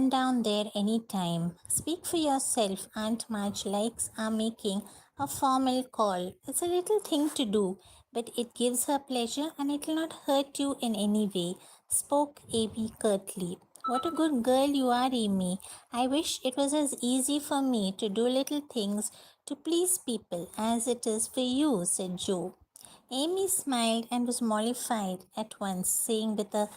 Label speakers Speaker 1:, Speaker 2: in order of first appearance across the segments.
Speaker 1: come down there any time. Speak for yourself. Aunt March likes our making a formal call. It's a little thing to do, but it gives her pleasure and it will not hurt you in any way, spoke Amy curtly. What a good girl you are, Amy. I wish it was as easy for me to do little things to please people as it is for you, said Joe. Amy smiled and was mollified at once, saying with a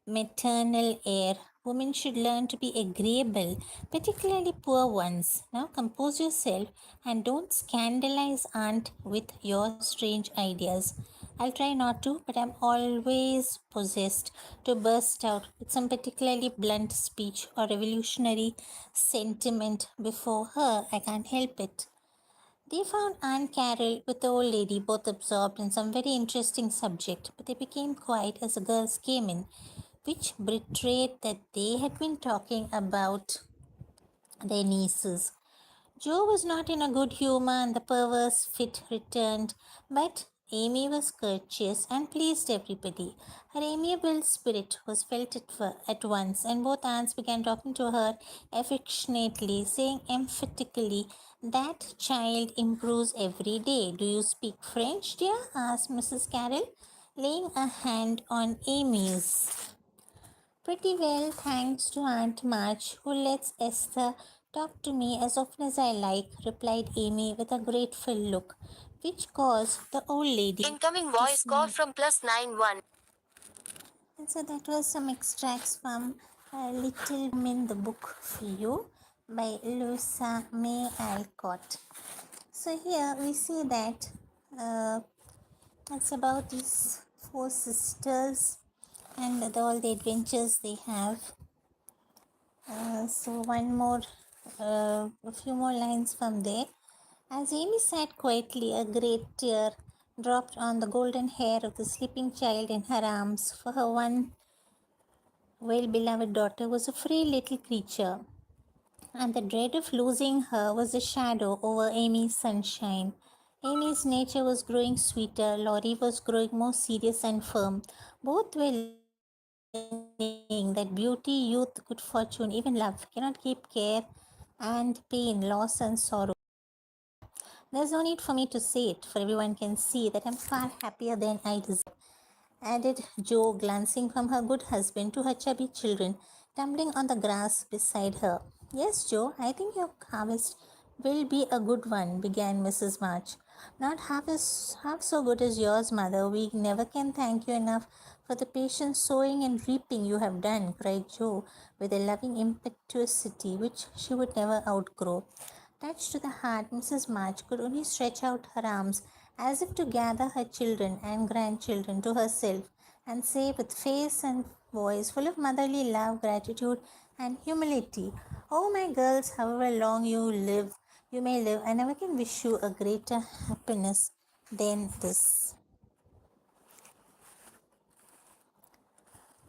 Speaker 1: maternal air, women should learn to be agreeable, particularly poor ones. Now compose yourself and don't scandalize Aunt with your strange ideas. I'll try not to, but I'm always possessed to burst out with some particularly blunt speech or revolutionary sentiment before her. I can't help it. They found Aunt Carol with the old lady both absorbed in some very interesting subject, but they became quiet as the girls came in, which betrayed that they had been talking about their nieces. Joe was not in a good humor and the perverse fit returned, but Amy was courteous and pleased everybody. Her amiable spirit was felt at once, and both aunts began talking to her affectionately, saying emphatically, "That child improves every day. Do you speak French, dear?" asked Mrs. Carroll, laying a hand on Amy's. "Pretty well, thanks to Aunt March, who lets Esther talk to me as often as I like," replied Amy with a grateful look, which caused the old lady
Speaker 2: Incoming
Speaker 1: to
Speaker 2: voice call
Speaker 1: smile.
Speaker 2: from +91.
Speaker 1: And so that was some extracts from Little Women, the book for you by Louisa May Alcott. So here we see that uh, it's about these four sisters and all the adventures they have. So one more, a few more lines from there. As Amy sat quietly, a great tear dropped on the golden hair of the sleeping child in her arms, for her one well-beloved daughter was a frail little creature, and the dread of losing her was a shadow over Amy's sunshine. Amy's nature was growing sweeter, Laurie was growing more serious and firm. Both were learning that beauty, youth, good fortune, even love cannot keep care and pain, loss and sorrow apart. There's no need for me to say it, for everyone can see that I'm far happier than I deserve, added Jo, glancing from her good husband to her chubby children tumbling on the grass beside her. "Yes, Jo, I think your harvest will be a good one," began Mrs. March. "Not half so good as yours, mother. We never can thank you enough for the patient sowing and reaping you have done," cried Jo, with a loving impetuosity which she would never outgrow. Touched to the heart, Mrs. March could only stretch out her arms as if to gather her children and grandchildren to herself and say with face and voice full of motherly love, gratitude, and humility, "Oh, my girls, however long you may live, I never can wish you a greater happiness than this."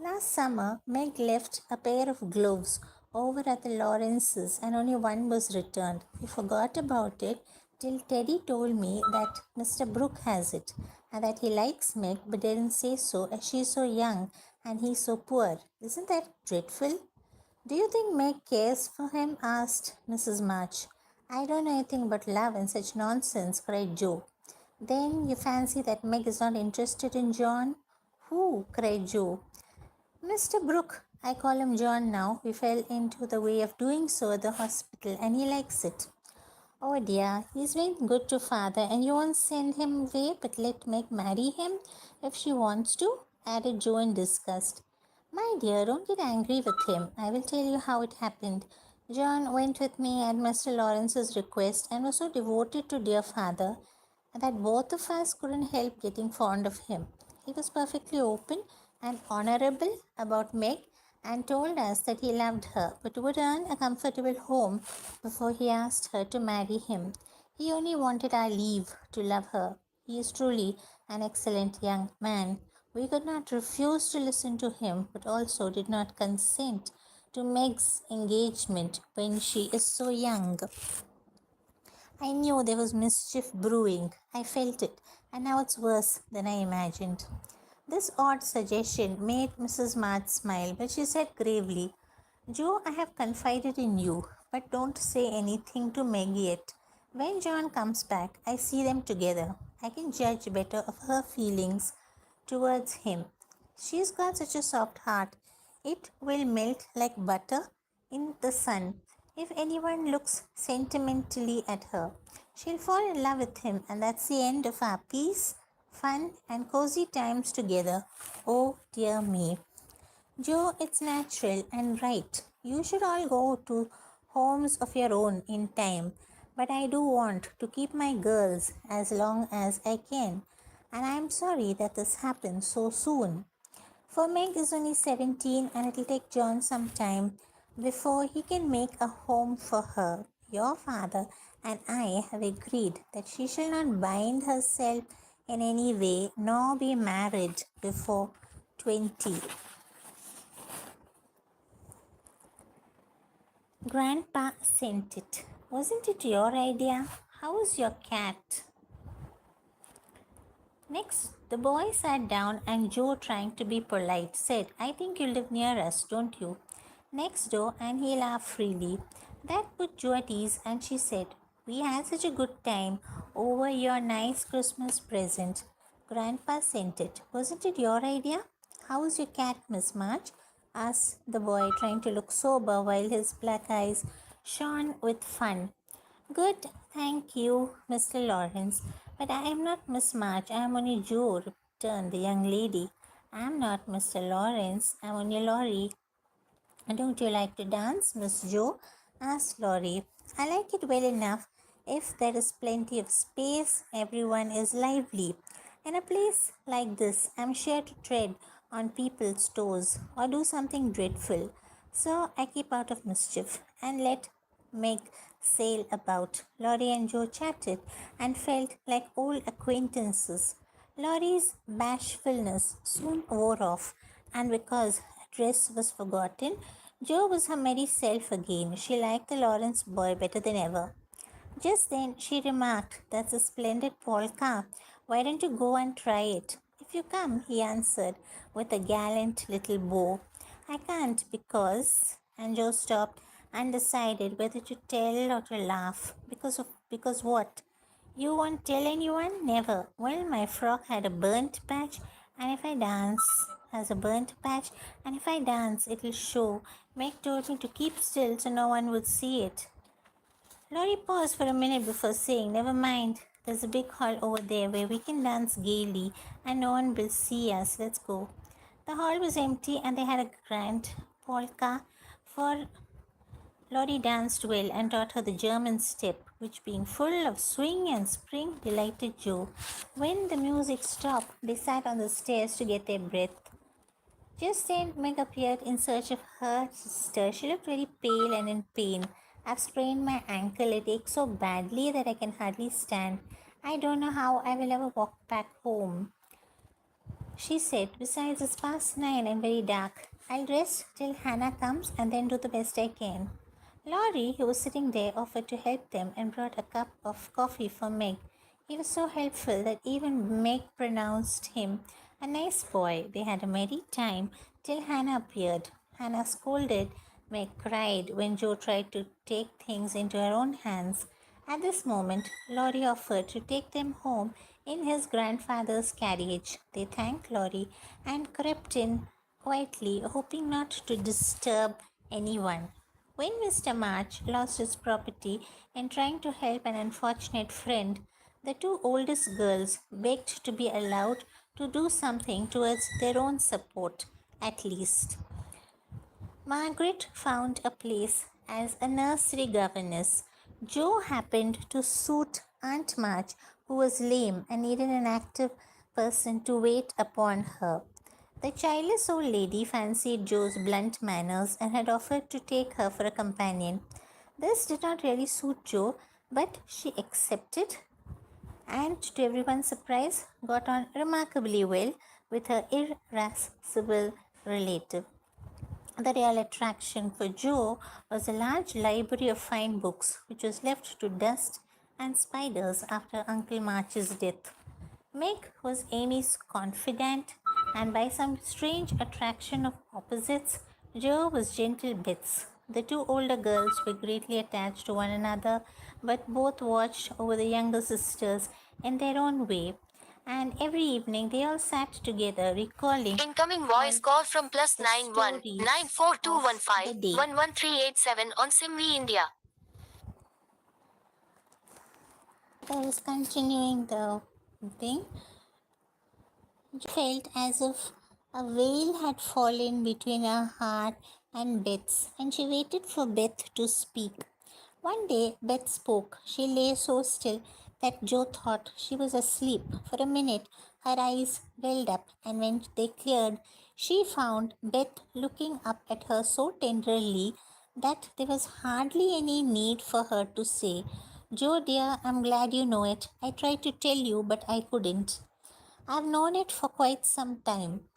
Speaker 1: Last summer, Meg left a pair of gloves over at the Lawrences and only one was returned. We forgot about it till Teddy told me that Mr. Brooke has it and that he likes Meg but didn't say so as she is so young and he is so poor. Isn't that dreadful? "Do you think Meg cares for him?" asked Mrs. March. "I don't know anything about love and such nonsense," cried Joe. "Then you fancy that Meg is not interested in John?" "Who?" cried Joe. "Mr. Brooke. I call him John now. We fell into the way of doing so at the hospital and he likes it." "Oh dear, he's been good to father and you won't send him away but let Meg marry him if she wants to," added Joe in disgust. "My dear, don't get angry with him. I will tell you how it happened. John went with me at Mr. Lawrence's request and was so devoted to dear father that both of us couldn't help getting fond of him. He was perfectly open and honorable about Meg and told us that he loved her but would earn a comfortable home before he asked her to marry him. He only wanted our leave to love her. He is truly an excellent young man. We could not refuse to listen to him, but also did not consent to Meg's engagement when she is so young. I knew there was mischief brewing. I felt it, and now it's worse than I imagined." This odd suggestion made Mrs. March smile, but she said gravely, Joe, I have confided in you, but don't say anything to Meg yet. When John comes back, I see them together. I can judge better of her feelings towards him. She's got such a soft heart. It will melt like butter in the sun. If anyone looks sentimentally at her, she'll fall in love with him, and that's the end of our peace, fun, and cozy times together. Oh dear me. Joe, it's natural and right. You should all go to homes of your own in time. But I do want to keep my girls as long as I can. And I'm sorry that this happened so soon. For Meg is only 17 and it'll take John some time before he can make a home for her. Your father and I have agreed that she shall not bind herself in any way nor be married before 20. Grandpa sent it. Wasn't it your idea? How was your cat? Next, the boy sat down and Joe, trying to be polite, said, I think you live near us, don't you? Next door, and he laughed freely. That put Joe at ease, and she said, we had such a good time over your nice Christmas present. Grandpa sent it. Wasn't it your idea? How is your cat, Miss March? Asked the boy, trying to look sober while his black eyes shone with fun. Good, thank you, Mr. Lawrence. But I am not Miss March. I am only Joe, returned the young lady. I am not Mr. Lawrence. I am only Laurie. Don't you like to dance, Miss Joe? Asked Laurie. I like it well enough if there is plenty of space, everyone is lively. In a place like this, I'm sure to tread on people's toes or do something dreadful. So I keep out of mischief and let Meg sail about. Laurie and Joe chatted and felt like old acquaintances. Laurie's bashfulness soon wore off, and because her dress was forgotten, Jo was her merry self again. She liked the Lawrence boy better than ever. Just then she remarked, That's a splendid polka. Why don't you go and try it? If you come, he answered, with a gallant little bow. I can't because. And Joe stopped, undecided whether to tell or to laugh. Because what? You won't tell anyone? Never. Well, my frock had a burnt patch, and if I dance, has a burnt patch, and if I dance, it'll show. Meg told me to keep still so no one would see it. Laurie paused for a minute before saying, Never mind. There's a big hall over there where we can dance gaily and no one will see us. Let's go. The hall was empty and they had a grand polka, for Laurie danced well and taught her the German step, which, being full of swing and spring, delighted Joe. When the music stopped, they sat on the stairs to get their breath. Just then, Meg appeared in search of her sister. She looked very pale and in pain. I've sprained my ankle. It aches so badly that I can hardly stand. I don't know how I will ever walk back home, she said. Besides, it's past 9 and very dark. I'll rest till Hannah comes and then do the best I can. Laurie, who was sitting there, offered to help them and brought a cup of coffee for Meg. He was so helpful that even Meg pronounced him a nice boy. They had a merry time till Hannah appeared. Hannah scolded. Meg cried when Joe tried to take things into her own hands. At this moment, Laurie offered to take them home in his grandfather's carriage. They thanked Laurie and crept in quietly, hoping not to disturb anyone. When Mr. March lost his property in trying to help an unfortunate friend, the two oldest girls begged to be allowed to do something towards their own support, at least. Margaret found a place as a nursery governess. Jo happened to suit Aunt March, who was lame and needed an active person to wait upon her. The childless old lady fancied Jo's blunt manners and had offered to take her for a companion. This did not really suit Jo, but she accepted and, to everyone's surprise, got on remarkably well with her irascible relative. The real attraction for Joe was a large library of fine books, which was left to dust and spiders after Uncle March's death. Meg was Amy's confidant, and by some strange attraction of opposites, Joe was gentle Bits. The two older girls were greatly attached to one another, but both watched over the younger sisters in their own way. And every evening they all sat together, recalling
Speaker 2: Incoming
Speaker 1: all
Speaker 2: voice call from plus
Speaker 1: the
Speaker 2: nine one nine
Speaker 1: stories
Speaker 2: four two
Speaker 1: of
Speaker 2: one
Speaker 1: the
Speaker 2: five
Speaker 1: day.
Speaker 2: 11387 on Simvi India.
Speaker 1: I was continuing the thing. Felt as if a veil had fallen between her heart and Beth's, and she waited for Beth to speak. One day, Beth spoke. She lay so still that Joe thought she was asleep. For a minute, her eyes welled up, and when they cleared, she found Beth looking up at her so tenderly that there was hardly any need for her to say, "Joe, dear, I'm glad you know it. I tried to tell you, but I couldn't. I've known it for quite some time,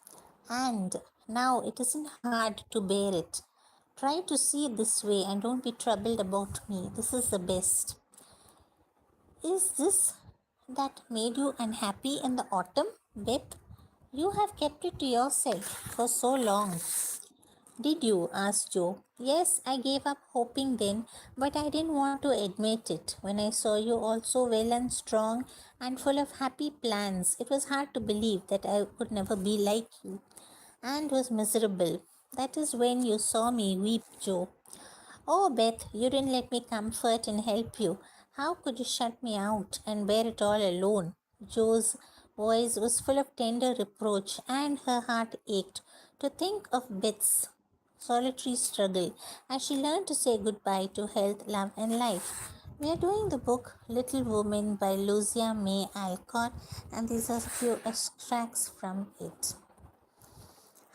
Speaker 1: and now it isn't hard to bear it. Try to see it this way and don't be troubled about me. This is the best." Is this that made you unhappy in the autumn, Beth? You have kept it to yourself for so long. Did you? Asked Joe. Yes, I gave up hoping then, but I didn't want to admit it. When I saw you all so well and strong and full of happy plans, it was hard to believe that I could never be like you and was miserable. That is when you saw me weep, Joe. Oh, Beth, you didn't let me comfort and help you. How could you shut me out and bear it all alone? Joe's voice was full of tender reproach, and her heart ached to think of Beth's solitary struggle as she learned to say goodbye to health, love, and life. We are doing the book Little Woman by Lucia May Alcott, and these are a few extracts from it.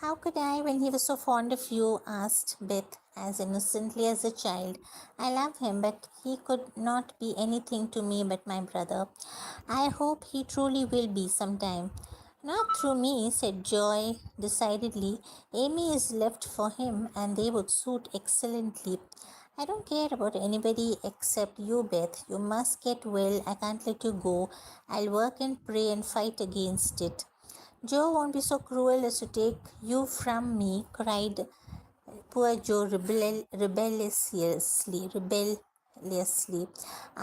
Speaker 1: "How could I, when he was so fond of you?" asked Beth as innocently as a child. "I love him, but he could not be anything to me but my brother. I hope he truly will be sometime." "Not through me," said Joy decidedly. "Amy is left for him, and they would suit excellently. I don't care about anybody except you, Beth. You must get well. I can't let you go. I'll work and pray and fight against it." "Joe won't be so cruel as to take you from me," cried poor Joe rebelliously.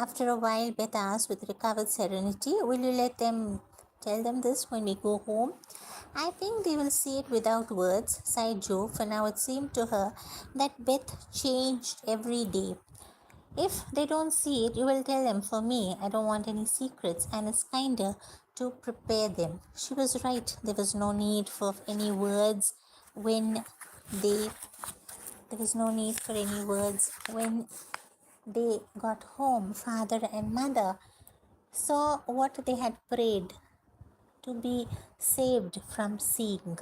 Speaker 1: After a while, Beth asked with recovered serenity, "Will you let them tell them this when we go home?" "I think they will see it without words," sighed Joe, for now it seemed to her that Beth changed every day. "If they don't see it, you will tell them for me. I don't want any secrets, and it's kinder to prepare them." She was right. There was no need for any words when they there was no need for any words when they got home. Father and mother saw what they had prayed to be saved from seeing.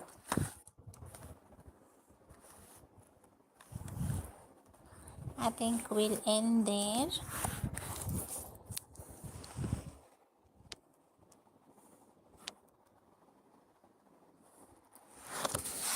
Speaker 1: I think we'll end there.